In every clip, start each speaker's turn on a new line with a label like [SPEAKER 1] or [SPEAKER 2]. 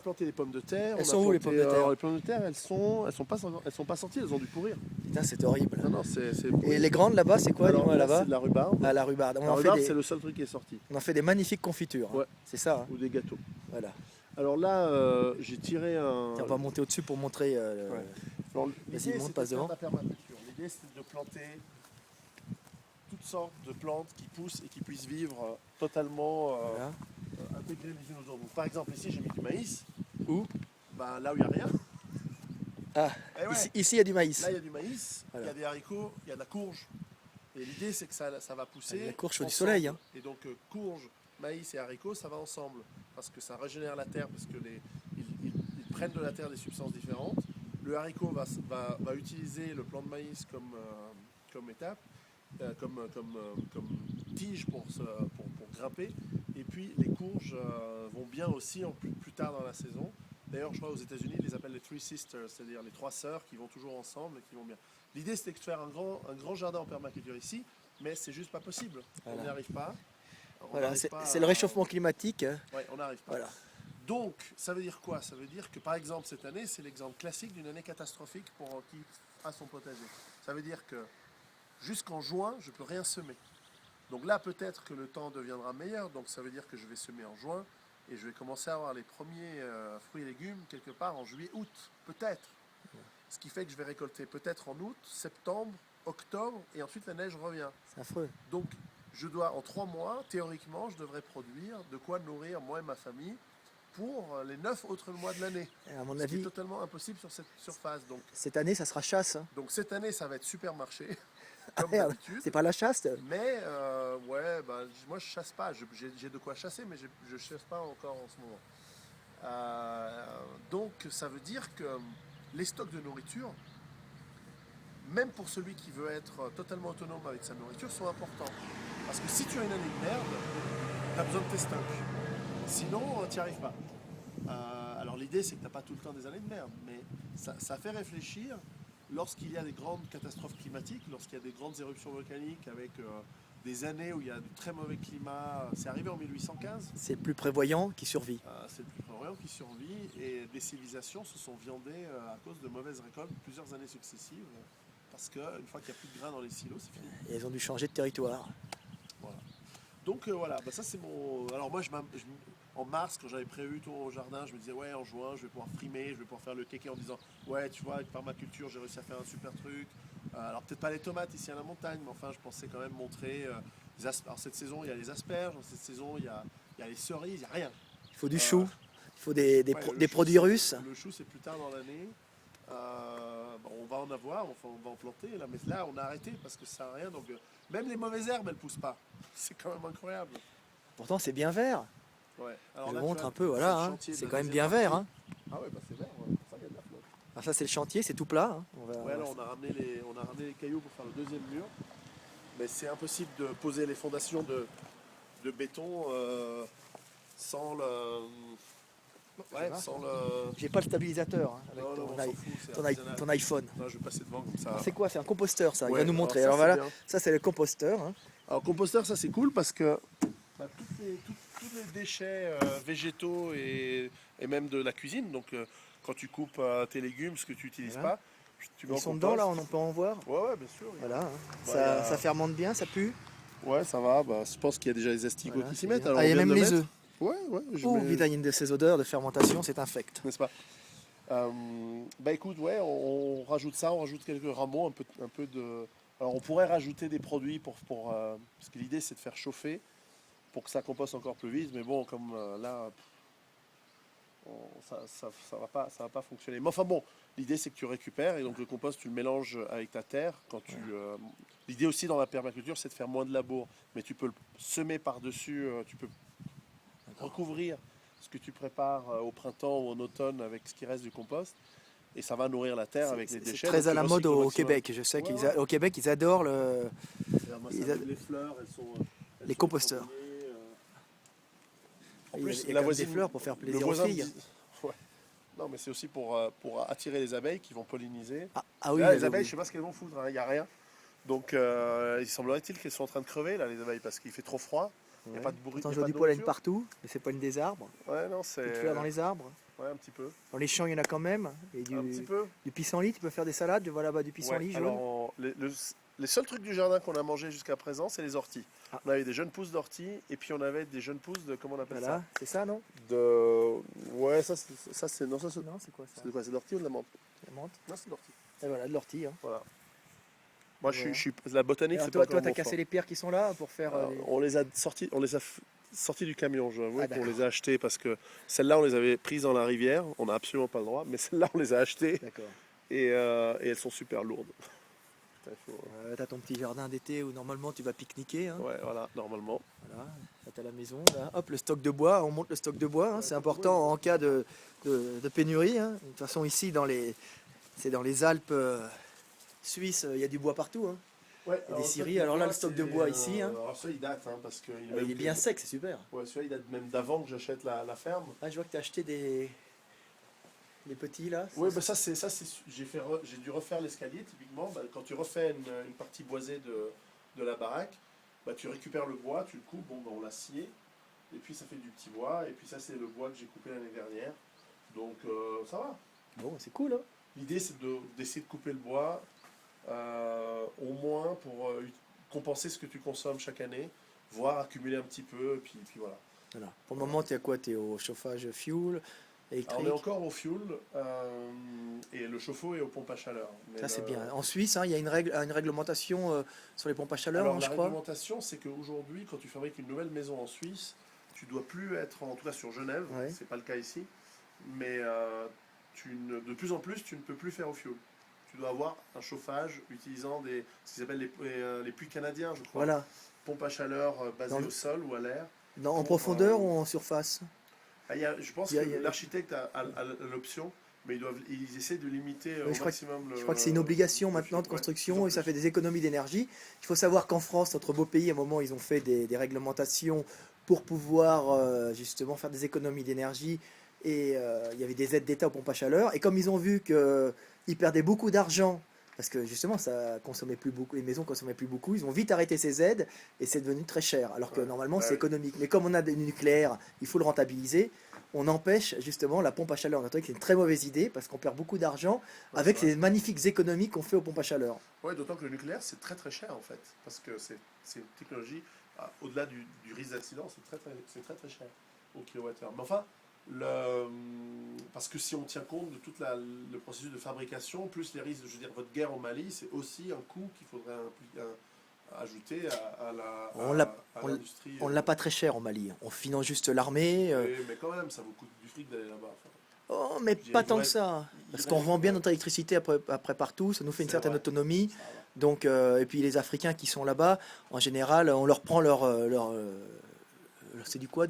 [SPEAKER 1] a planté des pommes de terre.
[SPEAKER 2] Elles sont où, les pommes de terre?
[SPEAKER 1] Alors, les pommes de terre, elles sont pas sorties, elles ont dû pourrir.
[SPEAKER 2] Putain, c'est horrible.
[SPEAKER 1] Non, c'est
[SPEAKER 2] Et les grandes là-bas, c'est quoi?
[SPEAKER 1] Alors,
[SPEAKER 2] Dis-moi
[SPEAKER 1] là,
[SPEAKER 2] là-bas.
[SPEAKER 1] c'est de la rhubarbe.
[SPEAKER 2] Ah, la rhubarbe.
[SPEAKER 1] La rhubarbe, c'est le seul truc qui est sorti.
[SPEAKER 2] On en fait des magnifiques confitures. Hein.
[SPEAKER 1] Ouais.
[SPEAKER 2] C'est ça. Hein.
[SPEAKER 1] Ou des gâteaux.
[SPEAKER 2] Voilà.
[SPEAKER 1] Alors là, j'ai tiré un.
[SPEAKER 2] Tiens, on va monter au-dessus pour montrer.
[SPEAKER 1] Ouais. Alors,
[SPEAKER 2] Vas-y, monte, passe devant.
[SPEAKER 1] L'idée, c'est de planter toutes sortes de plantes qui poussent et qui puissent vivre totalement
[SPEAKER 2] Voilà.
[SPEAKER 1] intégrées les unes aux autres. Donc, par exemple, ici, j'ai mis du maïs.
[SPEAKER 2] Où?
[SPEAKER 1] Ben, là où il n'y a rien.
[SPEAKER 2] Ah,
[SPEAKER 1] Eh ouais.
[SPEAKER 2] ici il y a du maïs.
[SPEAKER 1] Là, il y a du maïs,
[SPEAKER 2] Voilà.
[SPEAKER 1] il y a des haricots, il y a de la courge. Et l'idée, c'est que ça va pousser.
[SPEAKER 2] La courge, faut du
[SPEAKER 1] ensemble.
[SPEAKER 2] soleil. Hein.
[SPEAKER 1] Et donc, courge, maïs et haricots, ça va ensemble. Parce que ça régénère la terre, parce que ils prennent de la terre des substances différentes. Le haricot va utiliser le plant de maïs comme étape, comme tige pour grimper. Et puis, les courges vont bien aussi plus tard dans la saison. D'ailleurs, je crois aux États-Unis, ils les appellent les Three Sisters, c'est-à-dire les trois sœurs qui vont toujours ensemble et qui vont bien. L'idée, c'était de faire un grand jardin en permaculture ici, mais c'est juste pas possible.
[SPEAKER 2] Voilà.
[SPEAKER 1] On n'y arrive pas.
[SPEAKER 2] Voilà, c'est le réchauffement climatique.
[SPEAKER 1] Oui, on n'arrive pas.
[SPEAKER 2] Voilà.
[SPEAKER 1] Donc, ça veut dire quoi? Ça veut dire que, par exemple, cette année, c'est l'exemple classique d'une année catastrophique pour qui a son potager. Ça veut dire que jusqu'en juin, je ne peux rien semer. Donc là, peut-être que le temps deviendra meilleur, donc ça veut dire que je vais semer en juin, et je vais commencer à avoir les premiers fruits et légumes quelque part en juillet-août, peut-être. Ce qui fait que je vais récolter peut-être en août, septembre, octobre, et ensuite la neige revient.
[SPEAKER 2] C'est affreux.
[SPEAKER 1] Donc, je dois, en 3 mois, théoriquement, je devrais produire de quoi nourrir moi et ma famille pour les 9 autres mois de l'année.
[SPEAKER 2] Et à mon
[SPEAKER 1] Ce qui
[SPEAKER 2] avis,
[SPEAKER 1] est totalement impossible sur cette surface.
[SPEAKER 2] cette année, ça sera chasse. Hein.
[SPEAKER 1] Donc cette année, ça va être supermarché,
[SPEAKER 2] Ah,
[SPEAKER 1] comme
[SPEAKER 2] merde,
[SPEAKER 1] d'habitude.
[SPEAKER 2] c'est pas la chasse.
[SPEAKER 1] Mais ouais, bah, moi je chasse pas. J'ai de quoi chasser, mais je chasse pas encore en ce moment. Donc ça veut dire que les stocks de nourriture, même pour celui qui veut être totalement autonome avec sa nourriture, sont importants. Parce que si tu as une année de merde, tu as besoin de tes stocks. Sinon, tu n'y arrives pas. Alors l'idée, c'est que tu n'as pas tout le temps des années de merde, mais ça fait réfléchir lorsqu'il y a des grandes catastrophes climatiques, lorsqu'il y a des grandes éruptions volcaniques avec des années où il y a de très mauvais climat. C'est arrivé en 1815.
[SPEAKER 2] C'est le plus prévoyant qui survit.
[SPEAKER 1] C'est le plus prévoyant qui survit et des civilisations se sont viandées à cause de mauvaises récoltes plusieurs années successives. Parce qu'une fois qu'il n'y a plus de grains dans les silos, c'est fini.
[SPEAKER 2] Et elles ont dû changer de territoire.
[SPEAKER 1] Voilà. Donc voilà, bah, ça c'est mon. Alors moi, en mars, quand j'avais prévu tout au jardin, je me disais, ouais, en juin, je vais pouvoir frimer, je vais pouvoir faire le kéké en disant, ouais, tu vois, avec permaculture, j'ai réussi à faire un super truc. Alors peut-être pas les tomates ici à la montagne, mais enfin, je pensais quand même montrer. Alors cette saison, il y a les asperges, cette saison, il y a les cerises, il n'y a rien.
[SPEAKER 2] Il faut du chou, il faut des
[SPEAKER 1] chou,
[SPEAKER 2] produits russes.
[SPEAKER 1] Le chou, c'est plus tard dans l'année. On va en avoir, enfin, on va en planter, là, mais là, on a arrêté parce que ça sert à rien. Donc, même les mauvaises herbes, elles ne poussent pas. C'est quand même incroyable.
[SPEAKER 2] Pourtant, c'est bien vert.
[SPEAKER 1] Ouais.
[SPEAKER 2] Je
[SPEAKER 1] Alors
[SPEAKER 2] vous
[SPEAKER 1] là,
[SPEAKER 2] montre
[SPEAKER 1] tu
[SPEAKER 2] un peu, voilà. Hein. C'est quand même bien vert. Hein.
[SPEAKER 1] Ah ouais, bah c'est vert, ouais. Ça, il y a de la flotte.
[SPEAKER 2] Alors ça, c'est le chantier, c'est tout plat. Hein.
[SPEAKER 1] Ouais, alors on a ramené les cailloux pour faire le deuxième mur. Mais c'est impossible de poser les fondations de béton sans le. Ouais, sans le.
[SPEAKER 2] J'ai pas le stabilisateur hein, avec
[SPEAKER 1] Non, on s'en fout, c'est artisanal.
[SPEAKER 2] ton iPhone.
[SPEAKER 1] Non, je vais passer devant comme ça.
[SPEAKER 2] C'est quoi? C'est un composteur ça, il
[SPEAKER 1] Ouais,
[SPEAKER 2] va nous montrer.
[SPEAKER 1] alors
[SPEAKER 2] Alors
[SPEAKER 1] ça,
[SPEAKER 2] voilà,
[SPEAKER 1] c'est bien.
[SPEAKER 2] ça c'est le composteur. Hein.
[SPEAKER 1] Alors composteur, ça c'est cool parce que bah, tous les déchets végétaux et même de la cuisine, donc quand tu coupes tes légumes, ce que tu n'utilises
[SPEAKER 2] Voilà.
[SPEAKER 1] pas, tu mets
[SPEAKER 2] Ils
[SPEAKER 1] en
[SPEAKER 2] sont
[SPEAKER 1] compost.
[SPEAKER 2] dedans là, on peut en voir.
[SPEAKER 1] Ouais, bien sûr.
[SPEAKER 2] Voilà, hein.
[SPEAKER 1] Bah,
[SPEAKER 2] ça fermente bien, ça pue.
[SPEAKER 1] Ouais, ça va. Bah, je pense qu'il y a déjà les asticots
[SPEAKER 2] Voilà,
[SPEAKER 1] qui s'y
[SPEAKER 2] c'est
[SPEAKER 1] mettent.
[SPEAKER 2] bien.
[SPEAKER 1] Alors,
[SPEAKER 2] Ah, il y a
[SPEAKER 1] on vient
[SPEAKER 2] même
[SPEAKER 1] de le
[SPEAKER 2] les
[SPEAKER 1] mettre.
[SPEAKER 2] œufs.
[SPEAKER 1] Ouais, je
[SPEAKER 2] Oh,
[SPEAKER 1] mets-
[SPEAKER 2] vitamine de ces odeurs de fermentation, c'est infect.
[SPEAKER 1] N'est-ce pas? Bah écoute, ouais, on rajoute ça, on rajoute quelques rameaux, un peu de. Alors on pourrait rajouter des produits parce que l'idée c'est de faire chauffer pour que ça composte encore plus vite, mais bon, comme là, ça va pas fonctionner. Mais enfin bon, l'idée c'est que tu récupères et donc le compost tu le mélanges avec ta terre. L'idée aussi dans la permaculture c'est de faire moins de labour, mais tu peux le semer par-dessus, tu peux recouvrir ce que tu prépares au printemps ou en automne avec ce qui reste du compost. Et ça va nourrir la terre avec les
[SPEAKER 2] C'est
[SPEAKER 1] déchets.
[SPEAKER 2] très
[SPEAKER 1] donc
[SPEAKER 2] à
[SPEAKER 1] tu
[SPEAKER 2] la mode
[SPEAKER 1] recycles
[SPEAKER 2] au
[SPEAKER 1] maximum.
[SPEAKER 2] Québec. Je sais
[SPEAKER 1] Ouais.
[SPEAKER 2] qu'au Québec, ils adorent le.
[SPEAKER 1] Moi,
[SPEAKER 2] Ils
[SPEAKER 1] ça,
[SPEAKER 2] a-
[SPEAKER 1] les fleurs, elles
[SPEAKER 2] Les
[SPEAKER 1] sont
[SPEAKER 2] composteurs.
[SPEAKER 1] chambouillées, En
[SPEAKER 2] Il y a,
[SPEAKER 1] plus,
[SPEAKER 2] il y a
[SPEAKER 1] la
[SPEAKER 2] quand même des
[SPEAKER 1] voisine,
[SPEAKER 2] fleurs pour faire
[SPEAKER 1] le
[SPEAKER 2] plaisir aux
[SPEAKER 1] voisin me
[SPEAKER 2] filles.
[SPEAKER 1] dit- Ouais. Non, mais c'est aussi pour attirer les abeilles qui vont polliniser.
[SPEAKER 2] Ah oui,
[SPEAKER 1] Là, les
[SPEAKER 2] oui,
[SPEAKER 1] abeilles,
[SPEAKER 2] oui.
[SPEAKER 1] je sais pas ce qu'elles vont foutre, il n'y a rien. Donc, il semblerait-il qu'elles sont en train de crever, là, les abeilles, parce qu'il fait trop froid. Il n'y a pas de bruit.
[SPEAKER 2] Pourtant,
[SPEAKER 1] y a
[SPEAKER 2] je vois
[SPEAKER 1] pas
[SPEAKER 2] du
[SPEAKER 1] de
[SPEAKER 2] pollen
[SPEAKER 1] nourriture.
[SPEAKER 2] partout, mais c'est pollen des arbres.
[SPEAKER 1] Ouais, non,
[SPEAKER 2] Des
[SPEAKER 1] c'est.
[SPEAKER 2] fleurs dans les arbres.
[SPEAKER 1] Ouais, un petit peu.
[SPEAKER 2] Dans les champs, il y en a quand même. Et
[SPEAKER 1] Un petit peu.
[SPEAKER 2] du pissenlit, tu peux faire des salades. Je vois là-bas du pissenlit
[SPEAKER 1] Ouais,
[SPEAKER 2] jaune.
[SPEAKER 1] alors, les seuls trucs du jardin qu'on a mangé jusqu'à présent, c'est les orties.
[SPEAKER 2] Ah.
[SPEAKER 1] On avait des jeunes pousses d'orties et puis on avait des jeunes pousses de. Comment on appelle
[SPEAKER 2] Voilà, c'est ça, non?
[SPEAKER 1] ça? De. Ouais, ça c'est. Non, ça c'est.
[SPEAKER 2] Non, c'est quoi ça?
[SPEAKER 1] C'est de quoi? C'est de l'ortie ou de la menthe?
[SPEAKER 2] La menthe.
[SPEAKER 1] Non, c'est de l'ortie.
[SPEAKER 2] Et voilà, de l'ortie. Hein.
[SPEAKER 1] Voilà. Moi,
[SPEAKER 2] Voilà.
[SPEAKER 1] la botanique,
[SPEAKER 2] Alors,
[SPEAKER 1] c'est
[SPEAKER 2] toi,
[SPEAKER 1] pas
[SPEAKER 2] toi,
[SPEAKER 1] trop
[SPEAKER 2] t'as
[SPEAKER 1] mon
[SPEAKER 2] cassé
[SPEAKER 1] fort.
[SPEAKER 2] les pierres qui sont là pour faire.
[SPEAKER 1] Alors, on les a sortis du camion. Je dois
[SPEAKER 2] Ah,
[SPEAKER 1] avouer qu'on
[SPEAKER 2] d'accord.
[SPEAKER 1] les a achetées parce que celles-là, on les avait prises dans la rivière. On n'a absolument pas le droit, mais celles-là, on les a achetées
[SPEAKER 2] D'accord.
[SPEAKER 1] et elles sont super lourdes. Putain,
[SPEAKER 2] T'as ton petit jardin d'été où normalement tu vas pique-niquer. Hein.
[SPEAKER 1] Ouais, voilà, normalement.
[SPEAKER 2] Voilà. Là, t'as la maison. Là. Hop, le stock de bois. On monte le stock de bois. Hein. C'est important en cas de pénurie. Hein. De toute façon, ici, c'est dans les Alpes suisses, il y a du bois partout. Hein.
[SPEAKER 1] Ouais,
[SPEAKER 2] Il y a des scieries. Alors là, le stock de bois ici. Hein.
[SPEAKER 1] Alors ça, il date, hein, parce que
[SPEAKER 2] Il est bien sec, c'est super.
[SPEAKER 1] Ouais, celui-là, il date même d'avant que j'achète la ferme.
[SPEAKER 2] Ah, je vois que tu as acheté les petits là.
[SPEAKER 1] Oui, bah j'ai dû refaire l'escalier typiquement. Bah, quand tu refais une partie boisée de la baraque, bah, tu récupères le bois, tu le coupes, bon, bah, on l'a scié, et puis ça fait du petit bois, et puis ça c'est le bois que j'ai coupé l'année dernière. Donc ça va.
[SPEAKER 2] Bon, c'est cool. Hein.
[SPEAKER 1] L'idée c'est d'essayer de couper le bois au moins pour compenser ce que tu consommes chaque année, voire accumuler un petit peu, et puis voilà.
[SPEAKER 2] Voilà. Pour le moment, tu es à quoi? Tu es au chauffage fuel, électrique.
[SPEAKER 1] Alors, on est encore au fuel et le chauffe-eau est aux pompes à chaleur. Mais
[SPEAKER 2] Ça, c'est bien. En Suisse, hein, il y a une réglementation sur les pompes à chaleur,
[SPEAKER 1] alors,
[SPEAKER 2] hein,
[SPEAKER 1] la
[SPEAKER 2] je crois.
[SPEAKER 1] réglementation, c'est qu'aujourd'hui, quand tu fabriques une nouvelle maison en Suisse, tu dois plus être, en tout cas sur Genève,
[SPEAKER 2] Ouais.
[SPEAKER 1] c'est pas le cas ici, mais de plus en plus, tu ne peux plus faire au fuel. Tu dois avoir un chauffage utilisant ce qu'ils appellent les puits canadiens, je crois.
[SPEAKER 2] Voilà.
[SPEAKER 1] Pompes à chaleur basées
[SPEAKER 2] Dans le-
[SPEAKER 1] au sol ou à l'air.
[SPEAKER 2] En profondeur ou en surface?
[SPEAKER 1] Ah, je pense
[SPEAKER 2] Il y a-
[SPEAKER 1] que
[SPEAKER 2] il y a-
[SPEAKER 1] l'architecte a l'option, mais ils essaient de limiter
[SPEAKER 2] Oui,
[SPEAKER 1] au
[SPEAKER 2] je crois
[SPEAKER 1] maximum
[SPEAKER 2] Je crois que c'est une obligation
[SPEAKER 1] le
[SPEAKER 2] maintenant de
[SPEAKER 1] fuel. Ouais,
[SPEAKER 2] construction
[SPEAKER 1] plus en
[SPEAKER 2] et ça
[SPEAKER 1] plus.
[SPEAKER 2] fait des économies d'énergie. Il faut savoir qu'en France, notre beau pays, à un moment, ils ont fait des réglementations pour pouvoir justement faire des économies d'énergie. Et il y avait des aides d'État aux pompes à chaleur. Et comme ils ont vu qu'ils perdaient beaucoup d'argent, parce que justement, ça consommait plus beaucoup, les maisons consommaient plus beaucoup, ils ont vite arrêté ces aides et c'est devenu très cher. Alors que
[SPEAKER 1] Ouais.
[SPEAKER 2] normalement,
[SPEAKER 1] Bah
[SPEAKER 2] c'est
[SPEAKER 1] oui.
[SPEAKER 2] économique. Mais comme on a du nucléaire, il faut le rentabiliser. On empêche justement la pompe à chaleur. On a trouvé que c'est une très mauvaise idée parce qu'on perd beaucoup d'argent
[SPEAKER 1] Ouais,
[SPEAKER 2] avec
[SPEAKER 1] c'est vrai.
[SPEAKER 2] ces magnifiques économies qu'on fait aux pompes à chaleur.
[SPEAKER 1] Ouais, d'autant que le nucléaire, c'est très très cher en fait, parce que c'est une technologie, au-delà du risque d'accident, c'est très cher au kilowattheure. Mais enfin, parce que si on tient compte de tout le processus de fabrication, plus les risques, je veux dire, votre guerre au Mali, c'est aussi un coût qu'il faudrait ajouter à
[SPEAKER 2] On l'a-
[SPEAKER 1] l'industrie.
[SPEAKER 2] On ne l'a pas très cher en Mali. On finance juste l'armée.
[SPEAKER 1] Oui, mais quand même, ça vous coûte du fric d'aller là-bas. Enfin,
[SPEAKER 2] Oh, mais
[SPEAKER 1] je dirais,
[SPEAKER 2] pas
[SPEAKER 1] il
[SPEAKER 2] tant que
[SPEAKER 1] devrait-
[SPEAKER 2] ça.
[SPEAKER 1] il
[SPEAKER 2] Parce
[SPEAKER 1] devrait-
[SPEAKER 2] qu'on vend bien notre électricité après partout. Ça nous fait une
[SPEAKER 1] C'est
[SPEAKER 2] certaine
[SPEAKER 1] vrai.
[SPEAKER 2] autonomie.
[SPEAKER 1] ça va.
[SPEAKER 2] Donc, et puis les Africains qui sont là-bas, en général, on leur prend c'est du quoi?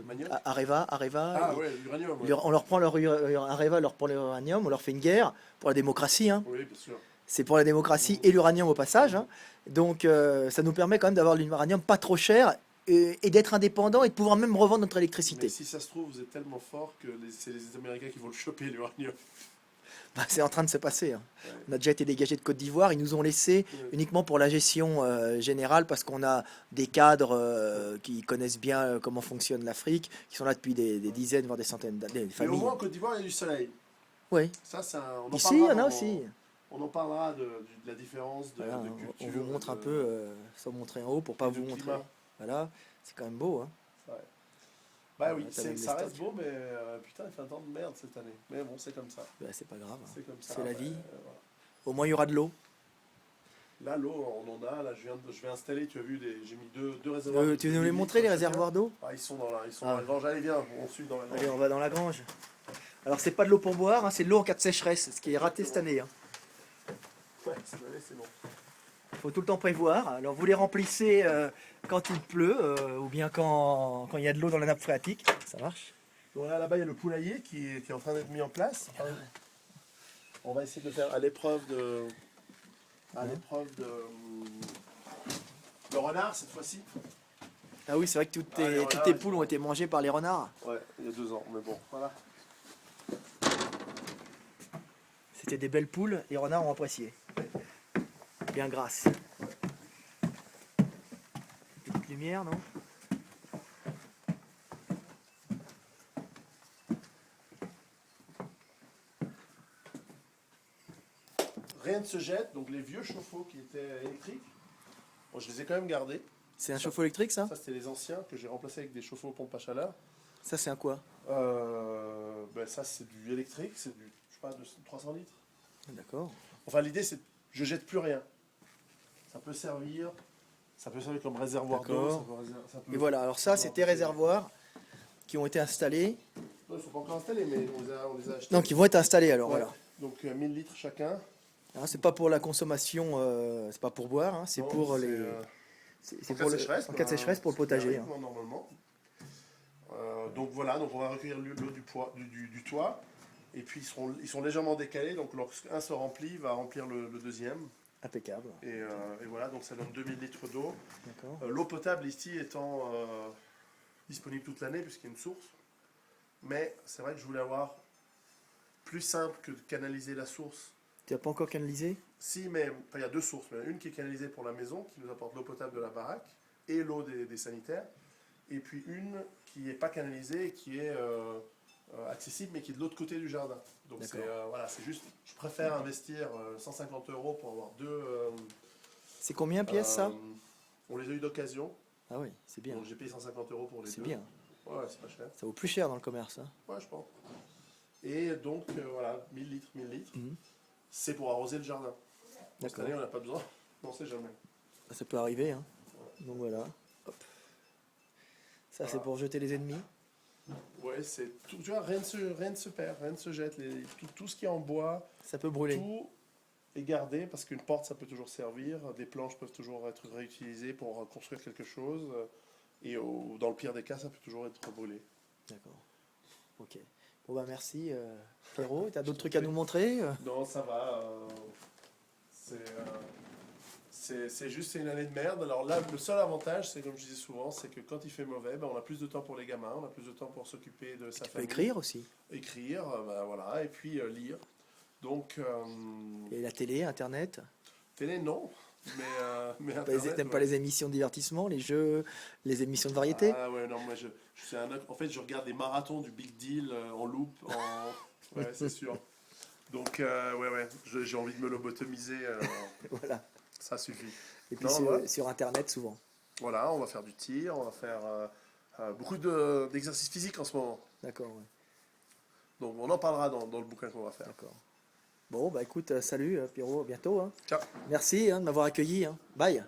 [SPEAKER 1] Manioc
[SPEAKER 2] Areva.
[SPEAKER 1] Ah ouais, l'uranium. Ouais.
[SPEAKER 2] On leur prend Areva, leur prend l'uranium, on leur fait une guerre pour la démocratie. Hein.
[SPEAKER 1] Oui, bien sûr.
[SPEAKER 2] C'est pour la démocratie et l'uranium au passage. Hein. Donc ça nous permet quand même d'avoir l'uranium pas trop cher et d'être indépendant et de pouvoir même revendre notre
[SPEAKER 1] Mais
[SPEAKER 2] électricité.
[SPEAKER 1] si ça se trouve, vous êtes tellement fort que c'est les Américains qui vont le choper, l'uranium.
[SPEAKER 2] Bah, c'est en train de se passer. Hein.
[SPEAKER 1] Ouais.
[SPEAKER 2] On a déjà été dégagé de Côte d'Ivoire. Ils nous ont laissé
[SPEAKER 1] Ouais.
[SPEAKER 2] uniquement pour la gestion générale parce qu'on a des cadres qui connaissent bien comment fonctionne l'Afrique, qui sont là depuis des dizaines, voire des centaines d'années, des
[SPEAKER 1] Mais au
[SPEAKER 2] familles.
[SPEAKER 1] moins en Côte d'Ivoire, il y a du soleil.
[SPEAKER 2] Oui.
[SPEAKER 1] Ça, on en
[SPEAKER 2] Ici, il y en a
[SPEAKER 1] parlera
[SPEAKER 2] aussi.
[SPEAKER 1] On en parlera de la différence de
[SPEAKER 2] Voilà,
[SPEAKER 1] culture.
[SPEAKER 2] on vous montre un peu, sans montrer en haut pour pas
[SPEAKER 1] et de
[SPEAKER 2] vous montrer.
[SPEAKER 1] climat.
[SPEAKER 2] Voilà, c'est quand même beau. Hein.
[SPEAKER 1] Bah
[SPEAKER 2] Ouais,
[SPEAKER 1] oui,
[SPEAKER 2] t'as même
[SPEAKER 1] ça
[SPEAKER 2] les
[SPEAKER 1] reste beau, mais putain, il fait un temps de merde cette année. Mais bon, c'est comme ça.
[SPEAKER 2] Bah, c'est pas grave. Hein.
[SPEAKER 1] C'est comme ça.
[SPEAKER 2] C'est la
[SPEAKER 1] ouais,
[SPEAKER 2] vie.
[SPEAKER 1] voilà.
[SPEAKER 2] Au moins, il y aura de l'eau.
[SPEAKER 1] Là, l'eau, on en a. Là, je vais installer, tu as vu, j'ai mis deux réservoirs.
[SPEAKER 2] Tu veux nous les montrer, les réservoirs d'eau?
[SPEAKER 1] Ils sont dans
[SPEAKER 2] Ah.
[SPEAKER 1] la grange. Allez, viens, on suit dans la grange.
[SPEAKER 2] Allez, on va dans la grange. Alors, c'est pas de l'eau pour boire, hein, c'est de l'eau en cas de sécheresse, ce qui est raté cette année. Hein.
[SPEAKER 1] Ouais, cette année, c'est bon.
[SPEAKER 2] Faut tout le temps prévoir. Alors, vous les remplissez quand il pleut ou bien quand il y a de l'eau dans la nappe phréatique. Ça marche.
[SPEAKER 1] Donc là-bas, il y a le poulailler qui est en train d'être mis en place. On va essayer de le faire à l'épreuve de... le renard, cette fois-ci.
[SPEAKER 2] Ah oui, c'est vrai que toutes
[SPEAKER 1] Ah, les renards,
[SPEAKER 2] toutes tes
[SPEAKER 1] ils
[SPEAKER 2] poules
[SPEAKER 1] sont-
[SPEAKER 2] ont été mangées par les renards.
[SPEAKER 1] Ouais, il y a 2 ans, mais bon, voilà.
[SPEAKER 2] C'était des belles poules, les renards ont apprécié. Bien grasses. Petite lumière. lumière, non?
[SPEAKER 1] Rien ne se jette, donc les vieux chauffe-eau qui étaient électriques, bon, je les ai quand même gardés.
[SPEAKER 2] C'est un chauffe-eau électrique, ça?
[SPEAKER 1] Ça, c'était les anciens que j'ai remplacés avec des chauffe-eau pompes à chaleur.
[SPEAKER 2] Ça, c'est un quoi?
[SPEAKER 1] Ben, ça, c'est du électrique, c'est du, je sais pas, de 300 litres.
[SPEAKER 2] D'accord.
[SPEAKER 1] Enfin, l'idée, c'est je jette plus rien. Ça peut servir comme réservoir d'eau.
[SPEAKER 2] D'accord.
[SPEAKER 1] Ça peut-
[SPEAKER 2] Et voilà, alors ça, c'est tes réservoirs qui ont été installés.
[SPEAKER 1] Non, ils ne sont pas encore installés, mais on les a achetés.
[SPEAKER 2] Non, qui vont être installés alors,
[SPEAKER 1] Ouais.
[SPEAKER 2] voilà.
[SPEAKER 1] Donc 1000 litres chacun.
[SPEAKER 2] Hein, c'est pas pour la consommation, c'est pas pour boire, hein, c'est
[SPEAKER 1] Non,
[SPEAKER 2] pour
[SPEAKER 1] c'est,
[SPEAKER 2] les.
[SPEAKER 1] en
[SPEAKER 2] C'est
[SPEAKER 1] cas
[SPEAKER 2] pour
[SPEAKER 1] de
[SPEAKER 2] le,
[SPEAKER 1] sécheresse.
[SPEAKER 2] en cas de sécheresse pour le potager. Hein.
[SPEAKER 1] Normalement. Donc voilà, donc on va recueillir l'eau du toit. Et puis ils sont légèrement décalés, donc lorsqu'un se remplit, il va remplir le deuxième.
[SPEAKER 2] Impeccable.
[SPEAKER 1] Et voilà, donc ça donne 2000 litres d'eau.
[SPEAKER 2] D'accord.
[SPEAKER 1] L'eau potable ici étant disponible toute l'année, puisqu'il y a une source. Mais c'est vrai que je voulais avoir plus simple que de canaliser la source.
[SPEAKER 2] Tu n'as pas encore canalisé?
[SPEAKER 1] Si, mais enfin, il y a deux sources. Il y en a une qui est canalisée pour la maison, qui nous apporte l'eau potable de la baraque et l'eau des sanitaires. Et puis une qui n'est pas canalisée et qui est accessible, mais qui est de l'autre côté du jardin. Donc c'est voilà, c'est juste, je préfère investir 150 € pour avoir deux.
[SPEAKER 2] C'est combien pièce ça?
[SPEAKER 1] On les a eu d'occasion.
[SPEAKER 2] Ah oui, c'est bien.
[SPEAKER 1] Donc j'ai payé 150 € pour les deux.
[SPEAKER 2] C'est bien.
[SPEAKER 1] Ouais, c'est pas cher.
[SPEAKER 2] Ça vaut plus cher dans le commerce. Hein.
[SPEAKER 1] Ouais, je pense. Et donc voilà, 1000 litres, 1000 litres.
[SPEAKER 2] Mhm.
[SPEAKER 1] C'est pour arroser le jardin. Cette
[SPEAKER 2] D'accord.
[SPEAKER 1] année, on n'a pas besoin. On ne sait jamais.
[SPEAKER 2] Ça peut arriver. Hein. Donc voilà. Hop. Ça, c'est pour jeter les ennemis.
[SPEAKER 1] Ouais, c'est tout. Tu vois, rien ne se perd, rien ne se jette. Tout ce qui est en bois,
[SPEAKER 2] Ça peut brûler.
[SPEAKER 1] tout est gardé parce qu'une porte, ça peut toujours servir. Des planches peuvent toujours être réutilisées pour construire quelque chose. Et dans le pire des cas, ça peut toujours être brûlé.
[SPEAKER 2] D'accord. Ok. Bon bah merci Pierrot. T'as d'autres trucs à nous montrer?
[SPEAKER 1] Non, ça va. C'est juste c'est une année de merde. Alors là, le seul avantage, c'est comme je disais souvent, c'est que quand il fait mauvais, ben, on a plus de temps pour les gamins, on a plus de temps pour s'occuper de sa
[SPEAKER 2] Tu peux
[SPEAKER 1] famille.
[SPEAKER 2] écrire aussi.
[SPEAKER 1] Écrire, ben, voilà, et puis lire. Donc,
[SPEAKER 2] Et la télé, Internet.
[SPEAKER 1] télé, non. Mais Internet,
[SPEAKER 2] T'aimes pas
[SPEAKER 1] ouais.
[SPEAKER 2] les émissions de divertissement, les jeux, les émissions de variété?
[SPEAKER 1] Ah ouais, non, moi je suis en fait, je regarde des marathons du Big Deal en loop. Ouais, c'est sûr. Donc, ouais, j'ai envie de me lobotomiser.
[SPEAKER 2] Voilà.
[SPEAKER 1] Ça suffit.
[SPEAKER 2] Et puis
[SPEAKER 1] Non, voilà.
[SPEAKER 2] sur Internet souvent.
[SPEAKER 1] Voilà, on va faire du tir, on va faire beaucoup d'exercices physiques en ce moment.
[SPEAKER 2] D'accord, ouais.
[SPEAKER 1] Donc on en parlera dans le bouquin qu'on va faire.
[SPEAKER 2] D'accord. Bon, bah écoute, salut Pierrot, à bientôt. Hein.
[SPEAKER 1] Ciao.
[SPEAKER 2] Merci hein, de m'avoir accueilli. Hein. Bye.